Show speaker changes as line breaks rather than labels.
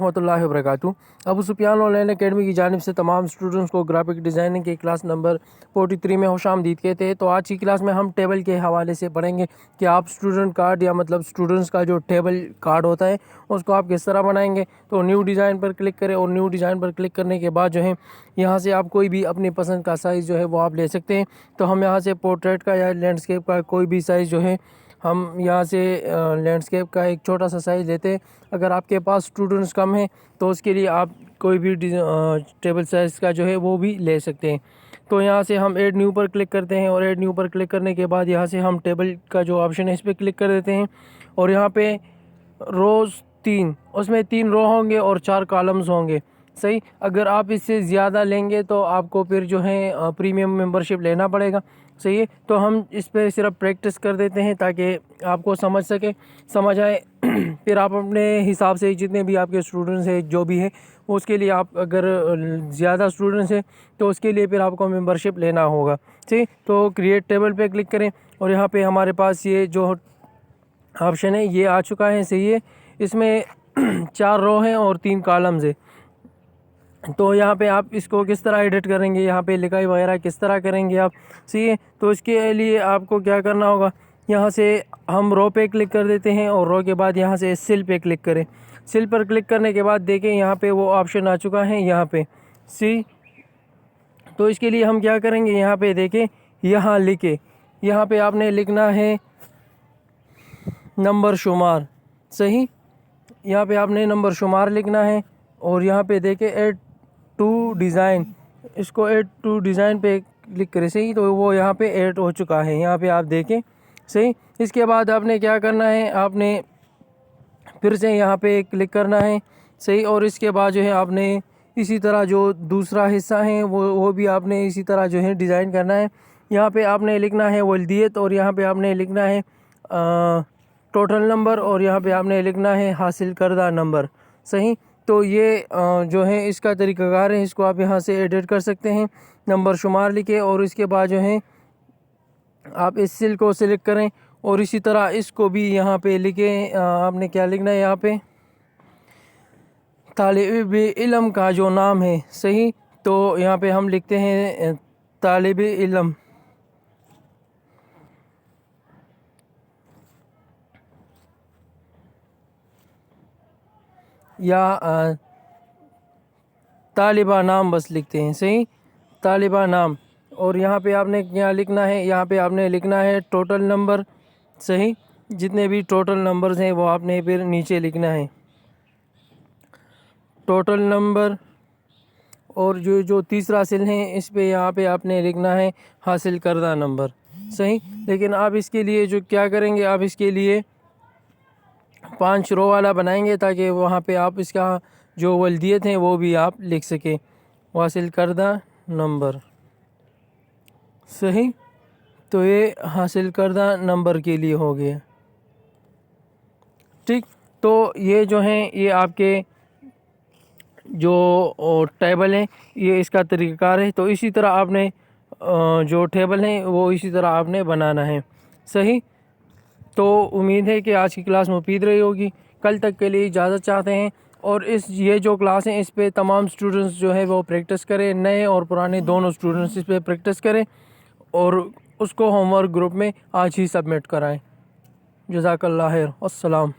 रहमतुल्लाहि اللہ वबरकातुहू। Abu Sufiyan online academy की जानिब से तमाम स्टूडेंट्स को ग्राफिक डिज़ाइनिंग की क्लास नंबर 43 में खुशामदीद कहते हैं। तो आज की क्लास में हम टेबल के हवाले से पढ़ेंगे कि आप स्टूडेंट कार्ड या मतलब स्टूडेंट्स का जो टेबल कार्ड होता है उसको आप किस तरह बनाएंगे। तो न्यू डिज़ाइन पर क्लिक करें और न्यू डिज़ाइन पर क्लिक करने के बाद जो है यहाँ से आप कोई भी अपनी पसंद का साइज़ जो है वो आप ले सकते हैं। तो हम यहाँ से पोर्ट्रेट का या लैंडस्केप का कोई भी साइज़ जो है हम यहाँ से लैंडस्केप का एक छोटा सा साइज़ लेते हैं। अगर आपके पास स्टूडेंट्स कम हैं तो उसके लिए आप कोई भी टेबल साइज़ का जो है वो भी ले सकते हैं। तो यहाँ से हम ऐड न्यू पर क्लिक करते हैं और ऐड न्यू पर क्लिक करने के बाद यहाँ से हम टेबल का जो ऑप्शन है इस पर क्लिक कर देते हैं। और यहाँ पे रोज़ 3 उसमें 3 रो होंगे और 4 कॉलम्स होंगे। सही, अगर आप इससे ज़्यादा लेंगे तो आपको फिर जो है प्रीमियम मेंबरशिप लेना पड़ेगा। सही है, तो हम इस पर सिर्फ प्रैक्टिस कर देते हैं ताकि आपको समझ आए। फिर आप अपने हिसाब से जितने भी आपके स्टूडेंट्स हैं जो भी है उसके लिए आप अगर ज़्यादा स्टूडेंट्स हैं तो उसके लिए फिर आपको मेंबरशिप लेना होगा। ठीक, तो क्रिएट टेबल पे क्लिक करें और यहाँ पे हमारे पास ये जो ऑप्शन है ये आ चुका है। सही है, इसमें 4 रो हैं और 3 कॉलम्स है। तो यहाँ पे आप इसको किस तरह एडिट करेंगे, यहाँ पे लिखाई वगैरह किस तरह करेंगे आप। सही है, तो इसके लिए आपको क्या करना होगा, यहाँ से हम रो पे क्लिक कर देते हैं और रो के बाद यहाँ से सेल पे क्लिक करें। सेल पर क्लिक करने के बाद देखें यहाँ पे वो ऑप्शन आ चुका है यहाँ पे सी। तो इसके लिए हम क्या करेंगे, यहाँ पे देखें, यहाँ लिखे, यहाँ पे आपने लिखना है नंबर शुमार। सही, यहाँ पे आपने नंबर शुमार लिखना है और यहाँ पे देखें ऐड टू डिज़ाइन, इसको ऐड टू डिज़ाइन पे क्लिक करें। सही, तो वो यहाँ पे ऐड हो चुका है, यहाँ पे आप देखें। सही, इसके बाद आपने क्या करना है, आपने फिर से यहाँ पे क्लिक करना है। सही, और इसके बाद जो है आपने इसी तरह जो दूसरा हिस्सा है वो भी आपने इसी तरह जो है डिज़ाइन करना है। यहाँ पे आपने लिखना है वल्दियत और यहाँ पे आपने लिखना है टोटल नंबर और यहाँ पे आपने लिखना है हासिल करदा नंबर। सही, तो ये जो है इसका तरीक़ाकार है, इसको आप यहाँ से एडिट कर सकते हैं। नंबर शुमार लिखे और इसके बाद जो है आप इस सेल को सिलेक्ट करें और इसी तरह इसको भी यहाँ पे लिखें। आपने क्या लिखना है, यहाँ पे तालिब इल्म का जो नाम है। सही, तो यहाँ पे हम लिखते हैं तालिब इल्म, या तालिबा नाम बस लिखते हैं। सही, तालिबा नाम, और यहाँ पे आपने क्या लिखना है, यहाँ पे आपने लिखना है टोटल नंबर। सही, जितने भी टोटल नंबर्स हैं वो आपने फिर नीचे लिखना है टोटल नंबर। और जो तीसरा सेल है इस पे यहाँ पे आपने लिखना है हासिल करदा नंबर। सही, लेकिन आप इसके लिए जो क्या करेंगे, आप इसके लिए 5 रो वाला बनाएंगे ताकि वहाँ पे आप इसका जो वल्दियत है वो भी आप लिख सकें, हासिल करदा नंबर। सही, तो ये हासिल करदा नंबर के लिए हो गया। ठीक, तो ये जो हैं ये आपके जो टेबल हैं ये इसका तरीक़ाकार है। तो इसी तरह आपने जो टेबल हैं वो इसी तरह आपने बनाना है। सही, तो उम्मीद है कि आज की क्लास मुफीद रही होगी। कल तक के लिए इजाज़त चाहते हैं और ये जो क्लास है इस पे तमाम स्टूडेंट्स जो है वो प्रैक्टिस करें, नए और पुराने दोनों स्टूडेंट्स इस पे प्रैक्टिस करें और उसको होमवर्क ग्रुप में आज ही सबमिट कराएं। जज़ाकल्लाह खैर, अस्सलाम।